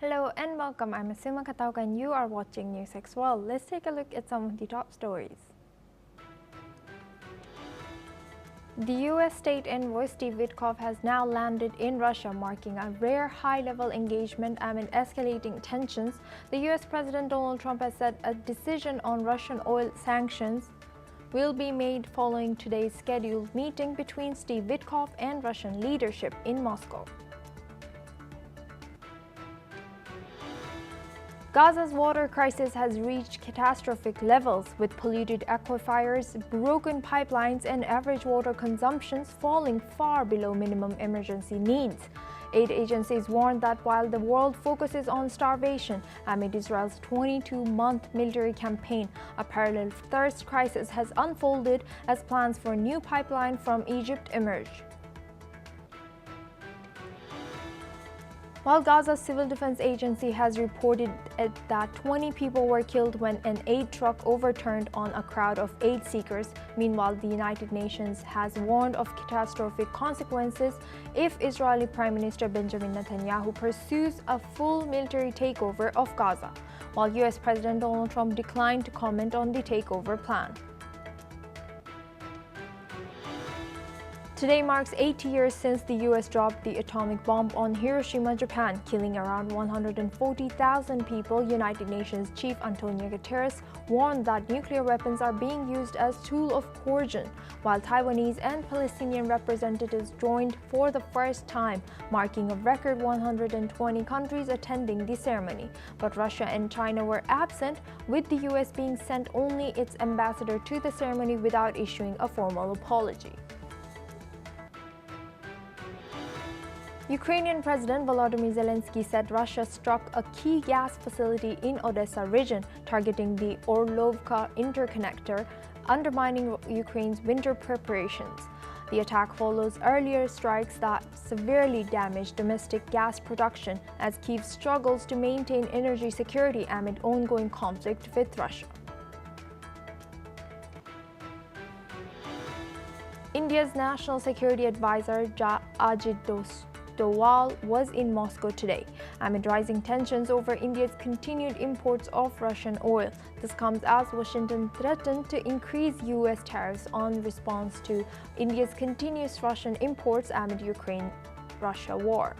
Hello and welcome. I'm Asuma Katauka and you are watching NewsX World. Let's take a look at some of the top stories. The U.S. state envoy Steve Witkoff has now landed in Russia, marking a rare high-level engagement amid escalating tensions. The U.S. President Donald Trump has said a decision on Russian oil sanctions will be made following today's scheduled meeting between Steve Witkoff and Russian leadership in Moscow. Gaza's water crisis has reached catastrophic levels, with polluted aquifers, broken pipelines, and average water consumptions falling far below minimum emergency needs. Aid agencies warn that while the world focuses on starvation amid Israel's 22-month military campaign, a parallel thirst crisis has unfolded as plans for a new pipeline from Egypt emerge. While Gaza's Civil Defense Agency has reported that 20 people were killed when an aid truck overturned on a crowd of aid seekers, meanwhile the United Nations has warned of catastrophic consequences if Israeli Prime Minister Benjamin Netanyahu pursues a full military takeover of Gaza, while US President Donald Trump declined to comment on the takeover plan. Today marks 80 years since the U.S. dropped the atomic bomb on Hiroshima, Japan, killing around 140,000 people. United Nations Chief Antonio Guterres warned that nuclear weapons are being used as a tool of coercion, while Taiwanese and Palestinian representatives joined for the first time, marking a record 120 countries attending the ceremony. But Russia and China were absent, with the U.S. being sent only its ambassador to the ceremony without issuing a formal apology. Ukrainian President Volodymyr Zelensky said Russia struck a key gas facility in Odessa region, targeting the Orlovka interconnector, undermining Ukraine's winter preparations. The attack follows earlier strikes that severely damaged domestic gas production as Kyiv struggles to maintain energy security amid ongoing conflict with Russia. India's National Security Advisor Ajit Doval was in Moscow today, amid rising tensions over India's continued imports of Russian oil. This comes as Washington threatened to increase U.S. tariffs in response to India's continuous Russian imports amid Ukraine-Russia war.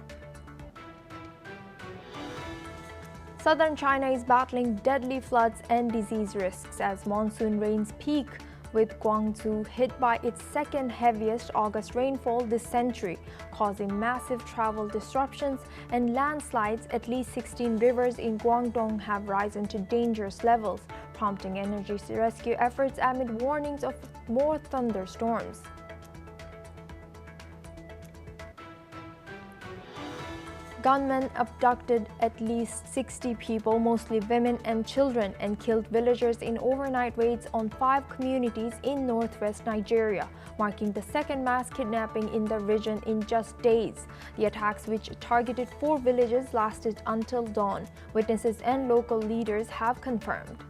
Southern China is battling deadly floods and disease risks as monsoon rains peak, with Guangzhou hit by its second heaviest August rainfall this century, causing massive travel disruptions and landslides. At least 16 rivers in Guangdong have risen to dangerous levels, prompting energy rescue efforts amid warnings of more thunderstorms. Gunmen abducted at least 60 people, mostly women and children, and killed villagers in overnight raids on 5 communities in northwest Nigeria, marking the second mass kidnapping in the region in just days. The attacks, which targeted 4 villages, lasted until dawn, witnesses and local leaders have confirmed.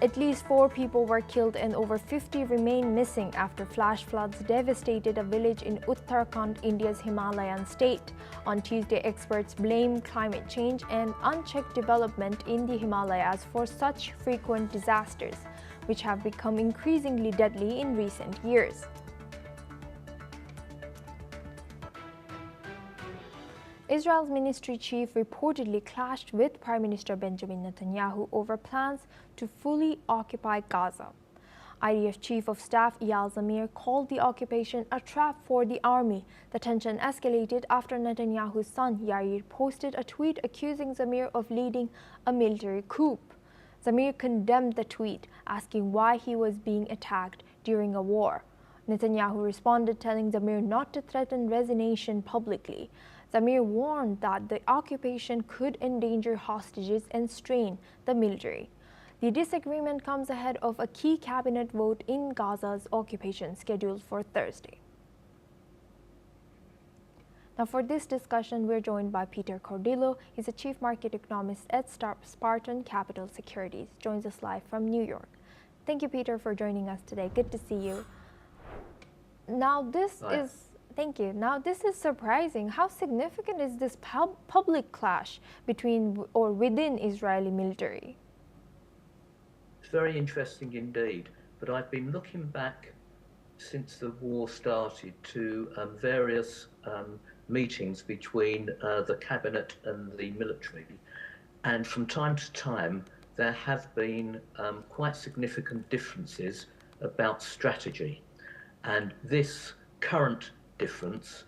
At least 4 people were killed and over 50 remain missing after flash floods devastated a village in Uttarakhand, India's Himalayan state. On Tuesday, experts blamed climate change and unchecked development in the Himalayas for such frequent disasters, which have become increasingly deadly in recent years. Israel's ministry chief reportedly clashed with Prime Minister Benjamin Netanyahu over plans to fully occupy Gaza. IDF Chief of Staff Eyal Zamir called the occupation a trap for the army. The tension escalated after Netanyahu's son Yair posted a tweet accusing Zamir of leading a military coup. Zamir condemned the tweet, asking why he was being attacked during a war. Netanyahu responded, telling Zamir not to threaten resignation publicly. Zamir warned that the occupation could endanger hostages and strain the military. The disagreement comes ahead of a key cabinet vote in Gaza's occupation scheduled for Thursday. Now, for this discussion, we're joined by Peter Cordillo. He's a chief market economist at Spartan Capital Securities. Joins us live from New York. Thank you, Peter, for joining us today. Good to see you. Now this Right. is, thank you. Now this is surprising. How significant is this public clash between or within Israeli military? It's very interesting indeed. But I've been looking back since the war started to various meetings between the cabinet and the military. And from time to time, there have been quite significant differences about strategy. And this current difference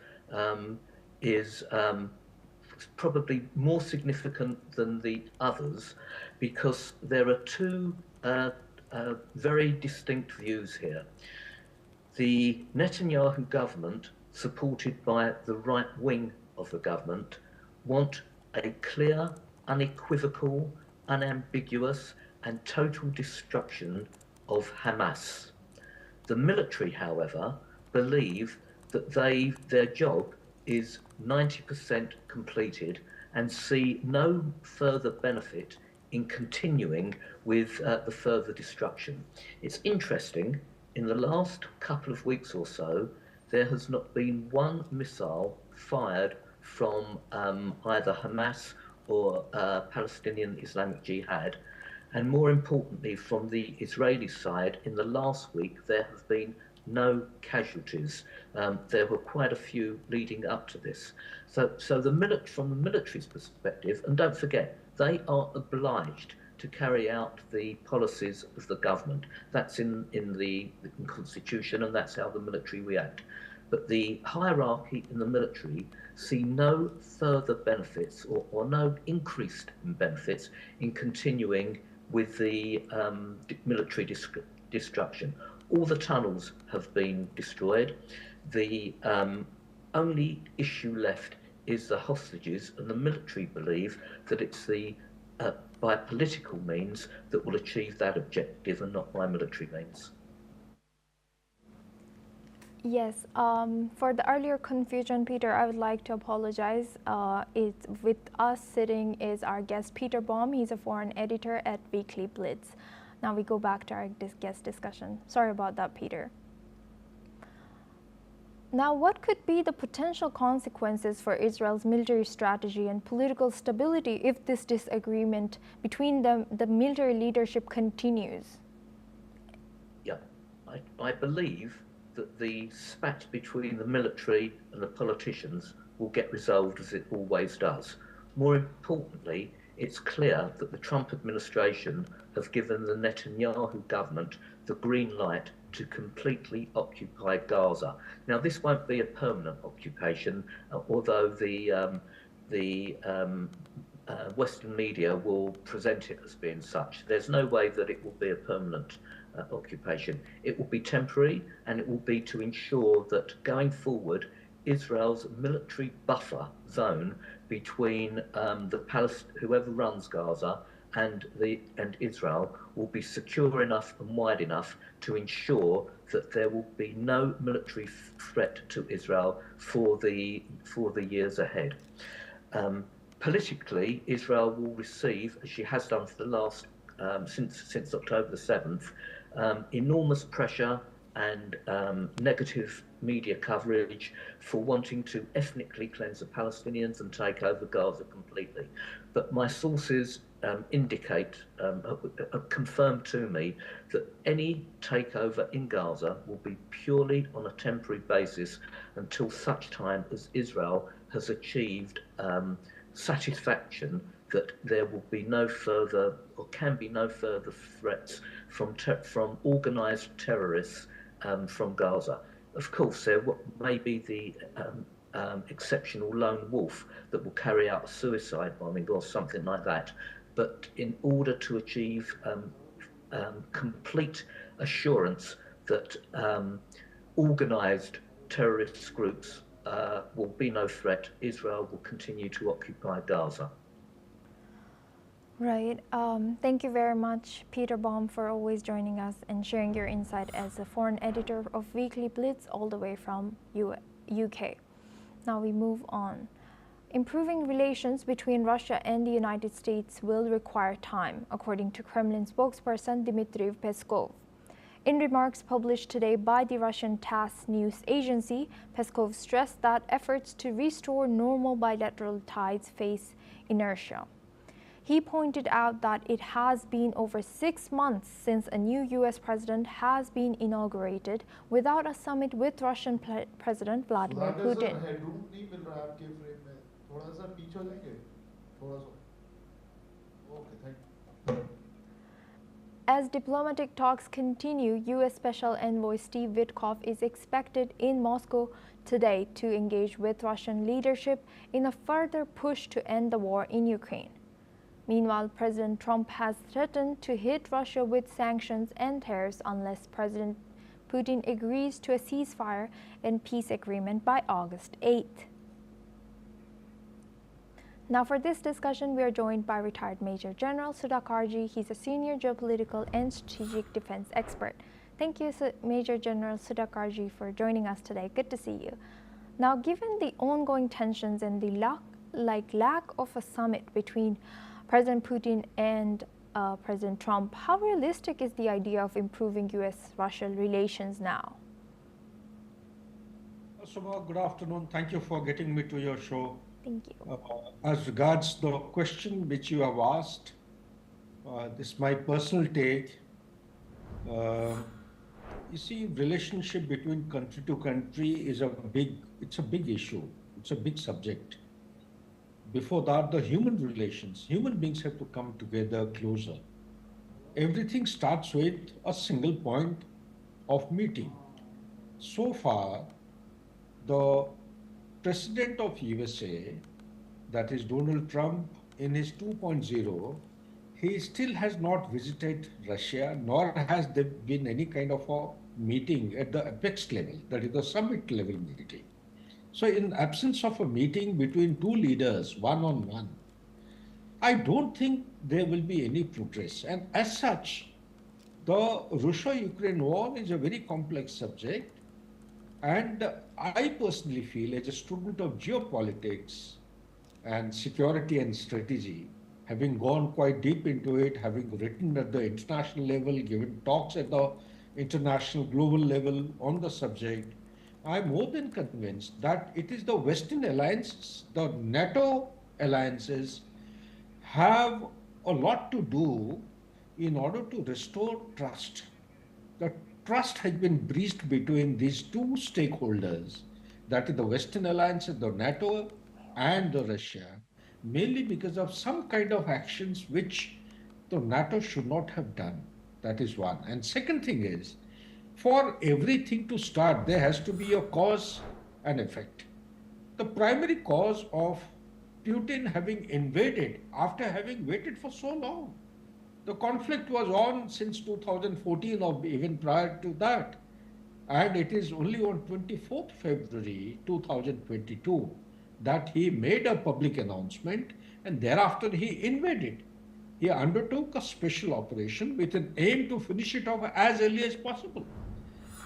is probably more significant than the others because there are two very distinct views here. The Netanyahu government, supported by the right wing of the government, want a clear, unequivocal, unambiguous, and total destruction of Hamas. The military, however, believe that their job is 90% completed and see no further benefit in continuing with the further destruction. It's interesting, in the last couple of weeks or so, there has not been one missile fired from either Hamas or Palestinian Islamic Jihad. And more importantly, from the Israeli side, in the last week, there have been no casualties. There were quite a few leading up to this. So from the military's perspective, and don't forget, they are obliged to carry out the policies of the government. That's in the constitution, and that's how the military react. But the hierarchy in the military see no further benefits or no increased benefits in continuing with the military destruction. All the tunnels have been destroyed. The only issue left is the hostages, and the military believe that it's by political means that will achieve that objective and not by military means. Yes, for the earlier confusion, Peter, I would like to apologize. With us sitting is our guest, Peter Baum. He's a foreign editor at Weekly Blitz. Now we go back to our guest discussion. Sorry about that, Peter. Now, what could be the potential consequences for Israel's military strategy and political stability if this disagreement between the military leadership continues? Yeah, I believe that the spat between the military and the politicians will get resolved as it always does. More importantly, it's clear that the Trump administration have given the Netanyahu government the green light to completely occupy Gaza. Now, this won't be a permanent occupation, although the Western media will present it as being such. There's no way that it will be a permanent occupation. It will be temporary, and it will be to ensure that going forward, Israel's military buffer zone between whoever runs Gaza and Israel will be secure enough and wide enough to ensure that there will be no military threat to Israel for the years ahead. Politically, Israel will receive, as she has done for the last since October the 7th, enormous pressure and negative media coverage for wanting to ethnically cleanse the Palestinians and take over Gaza completely. But my sources indicate, confirm to me, that any takeover in Gaza will be purely on a temporary basis until such time as Israel has achieved satisfaction that there will be no further, or can be no further threats from organised terrorists from Gaza. Of course, there may be the exceptional lone wolf that will carry out a suicide bombing or something like that. But in order to achieve complete assurance that organised terrorist groups will be no threat, Israel will continue to occupy Gaza. Right. Thank you very much, Peter Baum, for always joining us and sharing your insight as a foreign editor of Weekly Blitz all the way from UK. Now we move on. Improving relations between Russia and the United States will require time, according to Kremlin spokesperson Dmitry Peskov. In remarks published today by the Russian TASS news agency, Peskov stressed that efforts to restore normal bilateral ties face inertia. He pointed out that it has been over 6 months since a new U.S. president has been inaugurated without a summit with Russian President Vladimir Putin. As diplomatic talks continue, U.S. Special Envoy Steve Witkoff is expected in Moscow today to engage with Russian leadership in a further push to end the war in Ukraine. Meanwhile, President Trump has threatened to hit Russia with sanctions and tariffs unless President Putin agrees to a ceasefire and peace agreement by August 8th. Now for this discussion, we are joined by retired Major General Sudhakarji. He's a senior geopolitical and strategic defense expert. Thank you, Major General Sudhakarji, for joining us today. Good to see you. Now, given the ongoing tensions and the lack of a summit between President Putin and President Trump, how realistic is the idea of improving U.S.-Russia relations now? Subha, good afternoon. Thank you for getting me to your show. Thank you. As regards the question which you have asked, this is my personal take. You see, relationship between country to country is it's a big issue. It's a big subject. Before that, the human relations, human beings have to come together closer. Everything starts with a single point of meeting. So far, the President of USA, that is Donald Trump, in his 2.0, he still has not visited Russia, nor has there been any kind of a meeting at the apex level, that is the summit level meeting. So in absence of a meeting between two leaders, one-on-one, I don't think there will be any progress. And as such, the Russia-Ukraine war is a very complex subject. And I personally feel, as a student of geopolitics and security and strategy, having gone quite deep into it, having written at the international level, given talks at the international global level on the subject, I'm more than convinced that it is the Western alliances, the NATO alliances, have a lot to do in order to restore trust. The trust has been breached between these two stakeholders, that is the Western alliances, the NATO and the Russia, mainly because of some kind of actions which the NATO should not have done. That is one. And second thing is, for everything to start, there has to be a cause and effect. The primary cause of Putin having invaded after having waited for so long. The conflict was on since 2014 or even prior to that. And it is only on 24th February 2022 that he made a public announcement, and thereafter he invaded. He undertook a special operation with an aim to finish it off as early as possible.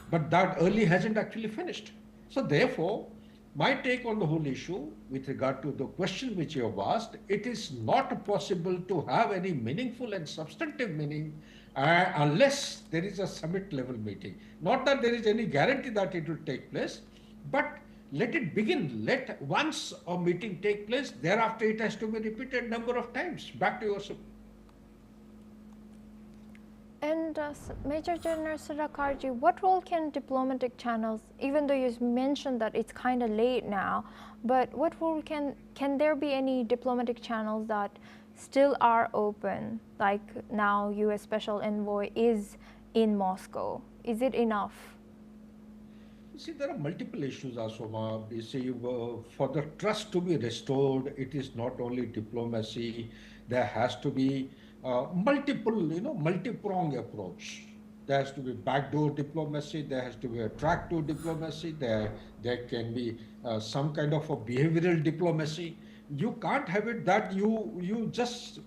But that early hasn't actually finished. So therefore, my take on the whole issue with regard to the question which you have asked, it is not possible to have any meaningful and substantive meaning unless there is a summit level meeting. Not that there is any guarantee that it will take place, but let it begin. Let once a meeting take place, thereafter it has to be repeated number of times. Back to yourself. And Major General Sudhakarji, what role can diplomatic channels, even though you mentioned that it's kind of late now, but what role can there be any diplomatic channels that still are open, like now U.S. Special Envoy is in Moscow? Is it enough? You see, there are multiple issues, Asoma. You see, for the trust to be restored, it is not only diplomacy, there has to be multi-pronged approach. There has to be backdoor diplomacy, there has to be a tractor diplomacy, there can be some kind of a behavioral diplomacy. You can't have it that you just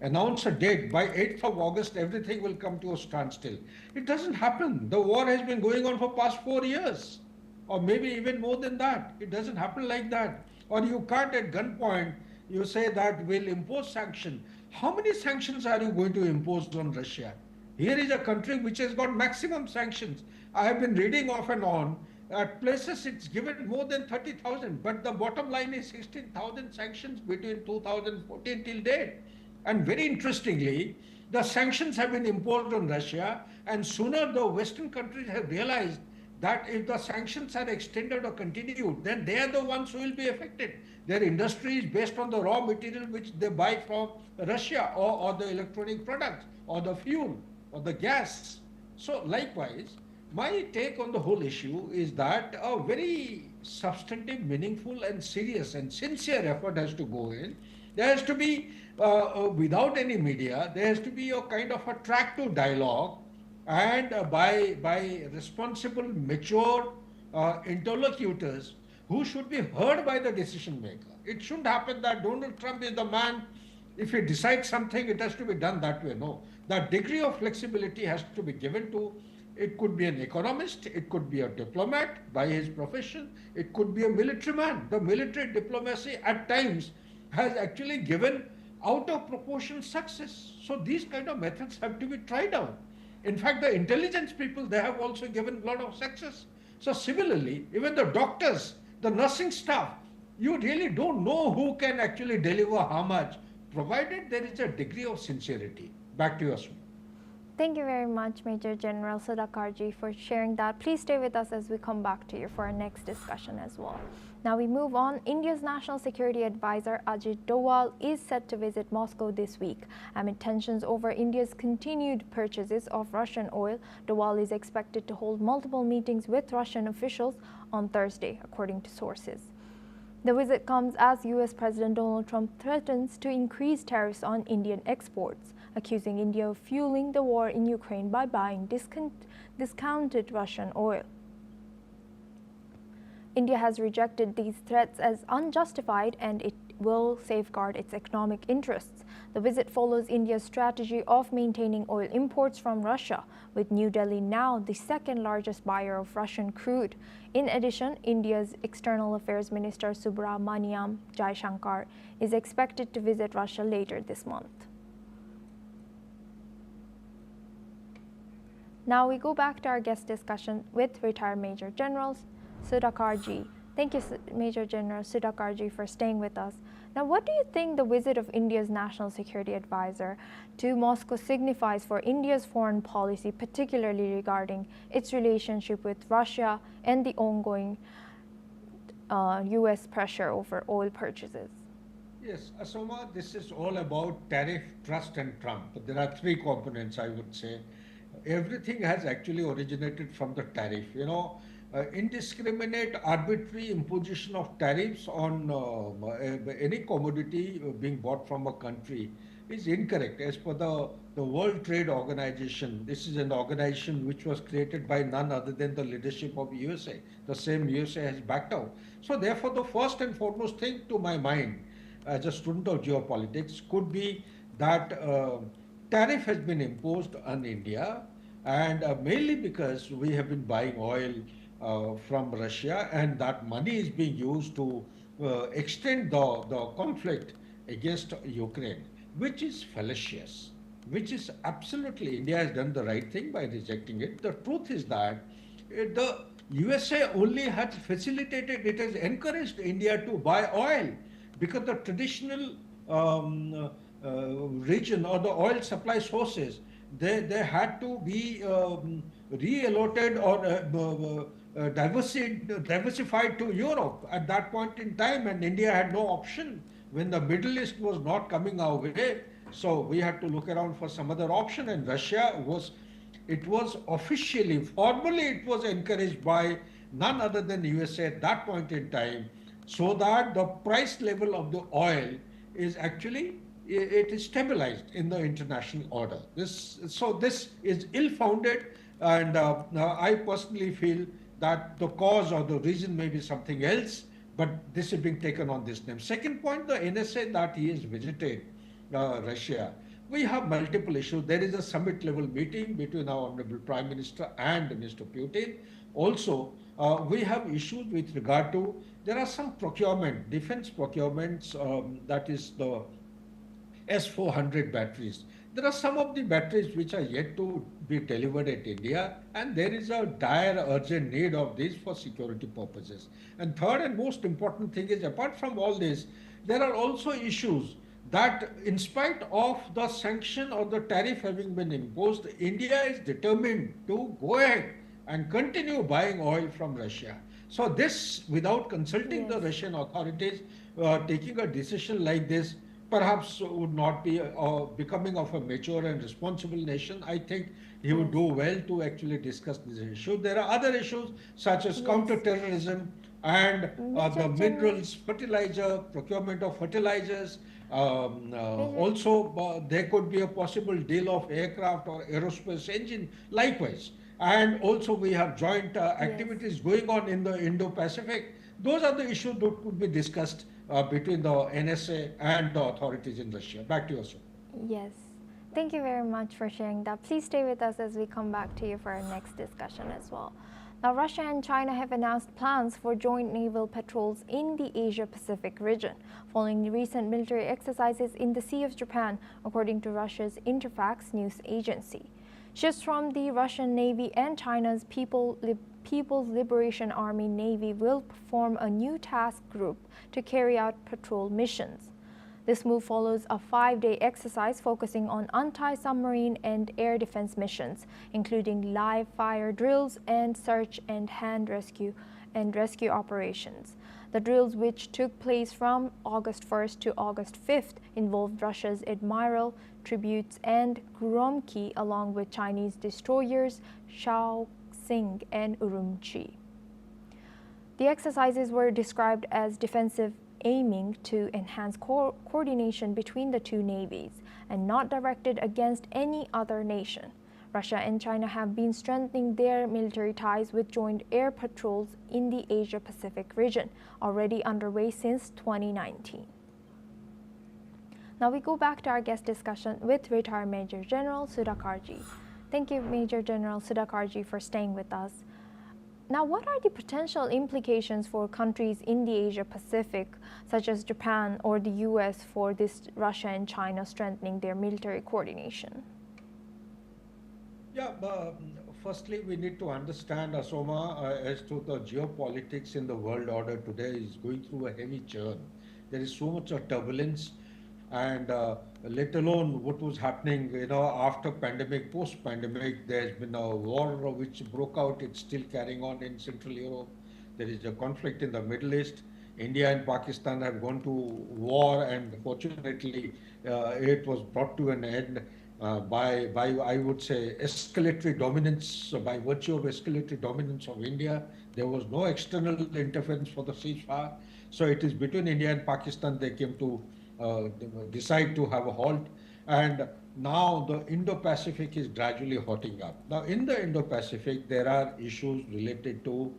announce a date, by 8th of August, everything will come to a standstill. It doesn't happen. The war has been going on for past 4 years, or maybe even more than that. It doesn't happen like that. Or you can't at gunpoint, you say that we'll impose sanctions. How many sanctions are you going to impose on Russia? Here is a country which has got maximum sanctions. I have been reading off and on. At places it's given more than 30,000, but the bottom line is 16,000 sanctions between 2014 till date. And very interestingly, the sanctions have been imposed on Russia, and sooner the Western countries have realized that if the sanctions are extended or continued, then they are the ones who will be affected. Their industry is based on the raw material which they buy from Russia, or the electronic products, or the fuel, or the gas. So likewise, my take on the whole issue is that a very substantive, meaningful, and serious and sincere effort has to go in. There has to be, without any media, there has to be a kind of a track to dialogue, and by responsible, mature interlocutors who should be heard by the decision maker. It shouldn't happen that Donald Trump is the man. If he decides something, it has to be done that way. No, that degree of flexibility has to be given to. It could be an economist, it could be a diplomat by his profession, it could be a military man. The military diplomacy at times has actually given out of proportion success. So these kind of methods have to be tried out. In fact, the intelligence people, they have also given a lot of success. So similarly, even the doctors, the nursing staff, you really don't know who can actually deliver how much, provided there is a degree of sincerity. Back to you, Asma. Thank you very much, Major General Sudhakarji, for sharing that. Please stay with us as we come back to you for our next discussion as well. Now we move on. India's National Security Advisor Ajit Doval is set to visit Moscow this week. Amid tensions over India's continued purchases of Russian oil, Doval is expected to hold multiple meetings with Russian officials on Thursday, according to sources. The visit comes as U.S. President Donald Trump threatens to increase tariffs on Indian exports, accusing India of fueling the war in Ukraine by buying discounted Russian oil. India has rejected these threats as unjustified, and it will safeguard its economic interests. The visit follows India's strategy of maintaining oil imports from Russia, with New Delhi now the second largest buyer of Russian crude. In addition, India's External Affairs Minister Subramaniam Jaishankar is expected to visit Russia later this month. Now we go back to our guest discussion with retired Major Generals Sudhakarji. Thank you, Major General Sudhakarji, for staying with us. Now, what do you think the visit of India's National Security Advisor to Moscow signifies for India's foreign policy, particularly regarding its relationship with Russia and the ongoing U.S. pressure over oil purchases? Yes, Asoma, this is all about tariff, trust, and Trump. There are three components, I would say. Everything has actually originated from the tariff. Indiscriminate, arbitrary imposition of tariffs on any commodity being bought from a country is incorrect. As per the World Trade Organization, this is an organization which was created by none other than the leadership of USA. The same USA has backed out. So therefore, the first and foremost thing to my mind as a student of geopolitics could be that tariff has been imposed on India, and mainly because we have been buying oil from Russia, and that money is being used to extend the conflict against Ukraine, which is fallacious, which is absolutely, India has done the right thing by rejecting it. The truth is that the USA only has facilitated, it has encouraged India to buy oil, because the traditional region or the oil supply sources, they had to be reallocated or diversified to Europe at that point in time, and India had no option when the Middle East was not coming our way. So we had to look around for some other option, and Russia was officially, formally it was encouraged by none other than the USA at that point in time, so that the price level of the oil is actually, it is stabilized in the international order. This is ill-founded, and I personally feel that the cause or the reason may be something else, but this is being taken on this name. Second point, the NSA that he has visited Russia. We have multiple issues. There is a summit level meeting between our Honorable Prime Minister and Mr. Putin. Also, we have issues with regard to, there are some procurement, defense procurements, that is the S-400 batteries. There are some of the batteries which are yet to be delivered at India, and there is a dire urgent need of these for security purposes. And third and most important thing is, apart from all this, there are also issues that in spite of the sanction or the tariff having been imposed, India is determined to go ahead and continue buying oil from Russia. So this, without consulting the Yes. Russian authorities, taking a decision like this, perhaps would not be becoming of a mature and responsible nation. I think he would Yes. do well to actually discuss this issue. There are other issues such as Yes. counter-terrorism and Major the General. minerals, fertilizer, procurement of fertilizers. Major. Also, there could be a possible deal of aircraft or aerospace engine, likewise. And also, we have joint Yes. activities going on in the Indo-Pacific. Those are the issues that could be discussed between the NSA and the authorities in Russia. Back to you, sir. Yes. Thank you very much for sharing that. Please stay with us as we come back to you for our next discussion as well. Now, Russia and China have announced plans for joint naval patrols in the Asia-Pacific region, following the recent military exercises in the Sea of Japan, according to Russia's Interfax news agency. Ships from the Russian Navy and China's People's Liberation Army Navy will form a new task group to carry out patrol missions. This move follows a 5-day exercise focusing on anti-submarine and air defense missions, including live fire drills and search and rescue operations. The drills, which took place from August 1st to August 5th, involved Russia's Admiral, Tributs, and Gurumqi, along with Chinese destroyers Shaoxing and Urumqi. The exercises were described as defensive, aiming to enhance coordination between the two navies and not directed against any other nation. Russia and China have been strengthening their military ties with joint air patrols in the Asia-Pacific region, already underway since 2019. Now we go back to our guest discussion with retired Major General Sudhakarji. Thank you, Major General Sudhakarji, for staying with us. Now, what are the potential implications for countries in the Asia-Pacific, such as Japan or the US, for this Russia and China strengthening their military coordination? Yeah, firstly, we need to understand, Asoma, as to the geopolitics in the world order today is going through a heavy churn. There is so much of turbulence, and let alone what was happening, after pandemic, post-pandemic, there's been a war which broke out. It's still carrying on in Central Europe. There is a conflict in the Middle East. India and Pakistan have gone to war, and fortunately, it was brought to an end by I would say escalatory dominance, by virtue of escalatory dominance of India. There was no external interference for the ceasefire. So it is between India and Pakistan they came to decide to have a halt. And now the Indo-Pacific is gradually hotting up. Now in the Indo-Pacific, there are issues related to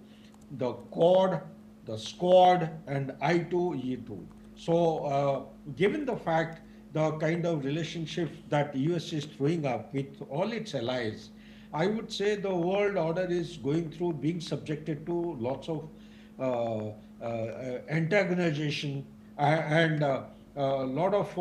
the Quad, the Squad, and I2E2. So given the fact the kind of relationship that US is throwing up with all its allies, I would say the world order is going through being subjected to lots of antagonization and a lot of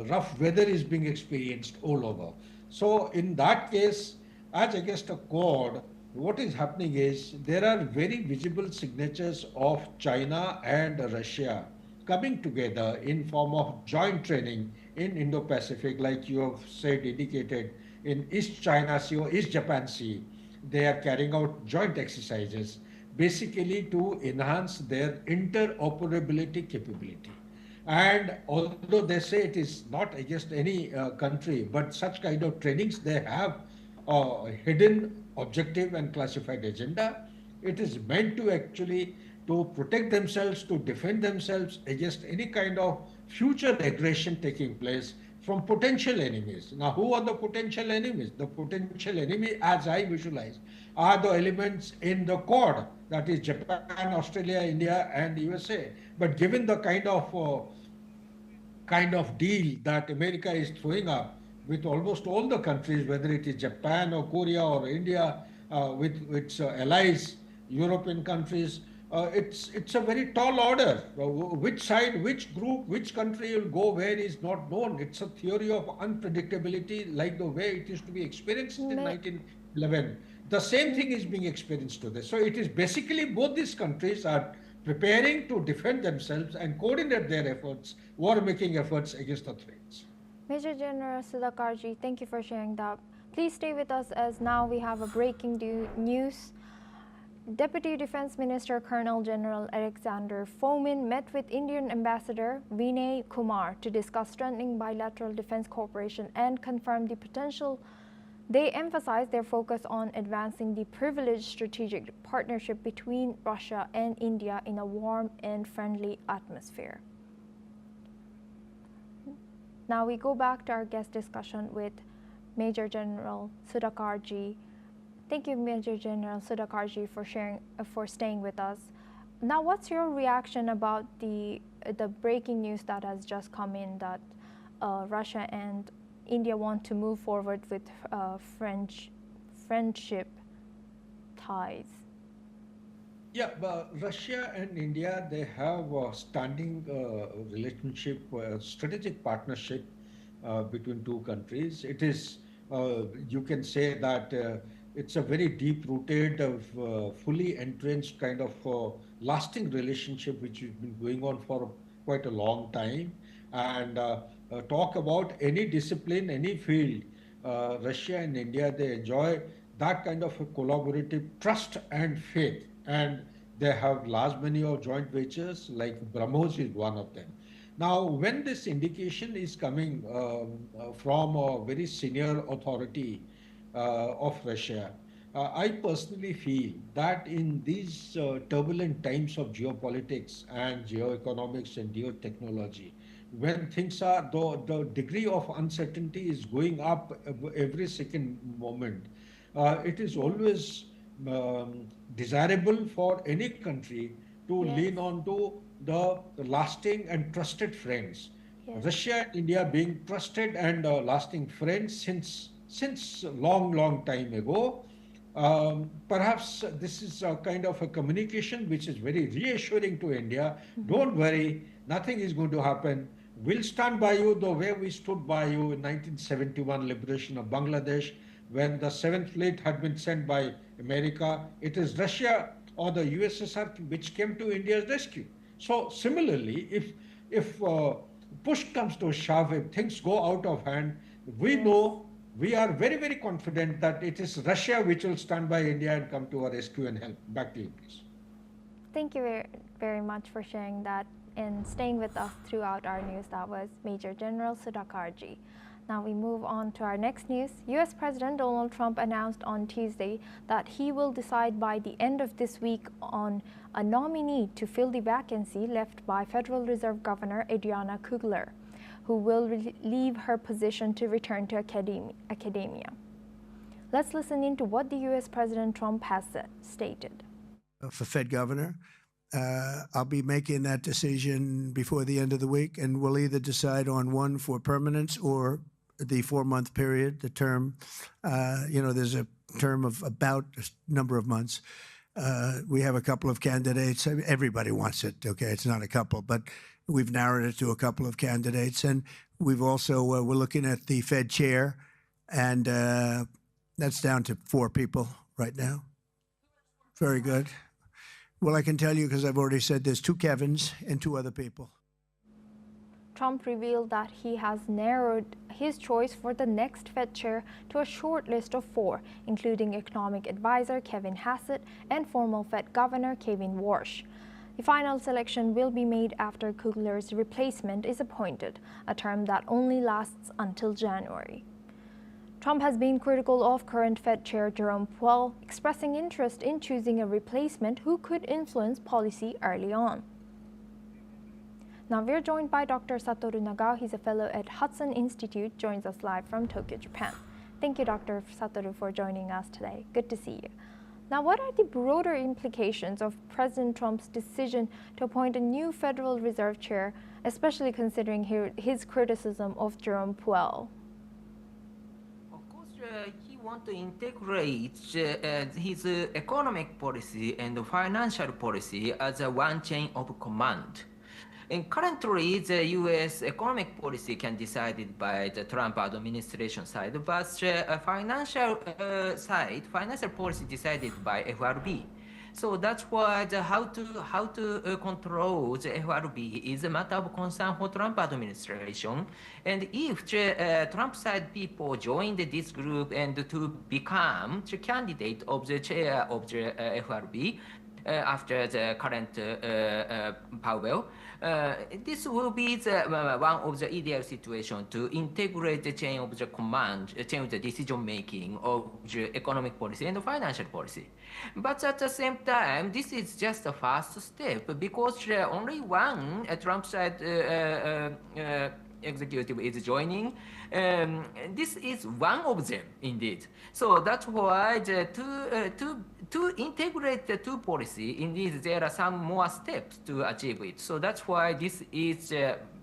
rough weather is being experienced all over. So in that case, as against a Quad, what is happening is there are very visible signatures of China and Russia coming together in form of joint training in Indo-Pacific, like you have said, indicated in East China Sea or East Japan Sea. They are carrying out joint exercises basically to enhance their interoperability capability. And although they say it is not against any country, but such kind of trainings, they have a hidden objective and classified agenda. It is meant to actually to protect themselves, to defend themselves against any kind of future aggression taking place from potential enemies. Now, who are the potential enemies? The potential enemy, as I visualize, are the elements in the Quad, that is Japan, Australia, India, and USA. But given the kind of deal that America is throwing up with almost all the countries, whether it is Japan or Korea or India, with its allies, European countries, it's a very tall order. Which side, which group, which country will go where is not known. It's a theory of unpredictability, like the way it used to be experienced in 1911. The same thing is being experienced today. So it is basically both these countries are preparing to defend themselves and coordinate their efforts, war-making efforts against the threats. Major General Sudhakarji, thank you for sharing that. Please stay with us as now we have a breaking news. Deputy Defense Minister Colonel General Alexander Fomin met with Indian Ambassador Vinay Kumar to discuss strengthening bilateral defense cooperation and confirm the potential. They emphasized their focus on advancing the privileged strategic partnership between Russia and India in a warm and friendly atmosphere. Now we go back to our guest discussion with Major General Sudhakarji. Thank you, Major General Sudhakarji, for staying with us. Now, what's your reaction about the breaking news that has just come in that Russia and India want to move forward with friendship ties? Yeah, but Russia and India, they have a standing relationship, strategic partnership between two countries. It is, you can say that it's a very deep-rooted, fully entrenched kind of lasting relationship which has been going on for quite a long time. And talk about any discipline, any field, Russia and India, they enjoy that kind of a collaborative trust and faith. And they have large many of joint ventures, like BrahMos is one of them. Now, when this indication is coming from a very senior authority of Russia, I personally feel that in these turbulent times of geopolitics and geoeconomics and geotechnology, when things are, the degree of uncertainty is going up every second moment, it is always desirable for any country to lean on to the lasting and trusted friends. Yes. Russia and India being trusted and lasting friends since long time ago. Perhaps this is a kind of a communication which is very reassuring to India. Mm-hmm. Don't worry, nothing is going to happen. We'll stand by you the way we stood by you in 1971 liberation of Bangladesh, when the 7th Fleet had been sent by America. It is Russia or the USSR which came to India's rescue. So similarly, if push comes to shove, if things go out of hand, we know, we are very confident that it is Russia which will stand by India and come to our rescue and help. Back to you, please. Thank you very much for sharing that and staying with us throughout our news. That was Major General Sudhakarji. Now we move on to our next news. U.S. President Donald Trump announced on Tuesday that he will decide by the end of this week on a nominee to fill the vacancy left by Federal Reserve Governor Adriana Kugler, who will leave her position to return to academia. Let's listen into what the U.S. President Trump has stated. For Fed governor, I'll be making that decision before the end of the week, and we'll either decide on one for permanence or the 4-month period, the term. There's a term of about a number of months. We have a couple of candidates. Everybody wants it, okay? It's not a couple, but we've narrowed it to a couple of candidates. And we've also, we're looking at the Fed chair, and that's down to 4 people right now. Very good. Well, I can tell you, because I've already said there's 2 Kevins and 2 other people. Trump revealed that he has narrowed his choice for the next Fed chair to a short list of 4, including economic advisor Kevin Hassett and former Fed Governor Kevin Warsh. The final selection will be made after Kugler's replacement is appointed, a term that only lasts until January. Trump has been critical of current Fed Chair Jerome Powell, expressing interest in choosing a replacement who could influence policy early on. Now we're joined by Dr. Satoru Nagao. He's a fellow at Hudson Institute, joins us live from Tokyo, Japan. Thank you, Dr. Satoru, for joining us today. Good to see you. Now, what are the broader implications of President Trump's decision to appoint a new Federal Reserve Chair, especially considering his criticism of Jerome Powell? Of course, he want to integrate his economic policy and financial policy as a one chain of command. And currently, the U.S. economic policy can be decided by the Trump administration side, but financial policy decided by FRB. So that's why how to control the FRB is a matter of concern for Trump administration. And if Trump side people joined this group and to become the candidate of the chair of the FRB after the current Powell, this will be the one of the ideal situation to integrate the chain of the command, chain of the decision making of the economic policy and financial policy. But at the same time, this is just the first step because only one Trump side executive is joining. This is one of them, indeed. So that's why to integrate the two policy, indeed, there are some more steps to achieve it. So that's why this is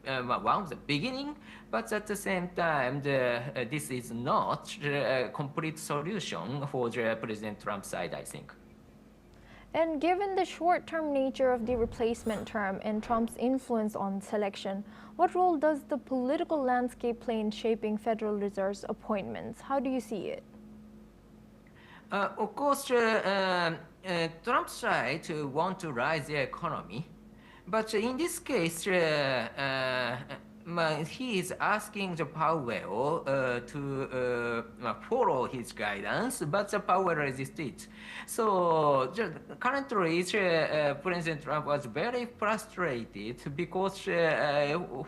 one of the beginning, but at the same time, this is not a complete solution for the President Trump side, I think. And given the short-term nature of the replacement term and Trump's influence on selection, what role does the political landscape play in shaping Federal Reserve's appointments? How do you see it? Of course, Trump's side want to rise the economy, but in this case, he is asking the Powell to follow his guidance, but the Powell resisted. So currently, President Trump was very frustrated because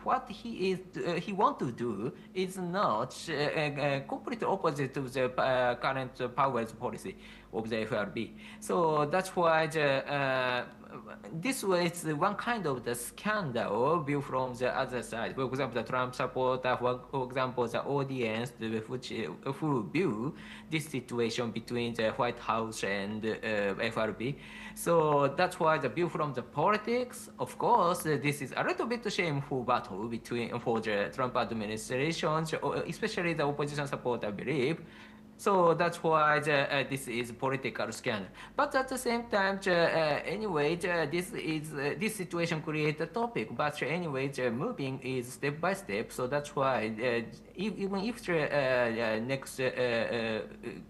what he want to do is not completely opposite to the current Powell's policy of the FRB. So that's why this was one kind of the scandal view from the other side. For example, the Trump supporter, for example, the audience who view this situation between the White House and FRB. So that's why the view from the politics, of course, this is a little bit shameful battle for the Trump administration, especially the opposition supporter believe. So that's why this is political scandal. But at the same time, anyway, this situation creates a topic. But anyway, moving is step by step. So that's why even if the next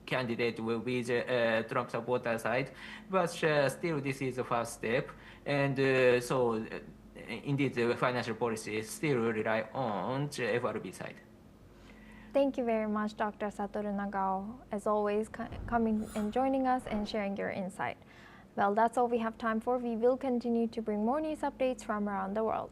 candidate will be the Trump supporter side, but still this is the first step. And so indeed, the financial policy still rely on the FRB side. Thank you very much, Dr. Satoru Nagao, as always, coming and joining us and sharing your insight. Well, that's all we have time for. We will continue to bring more news updates from around the world.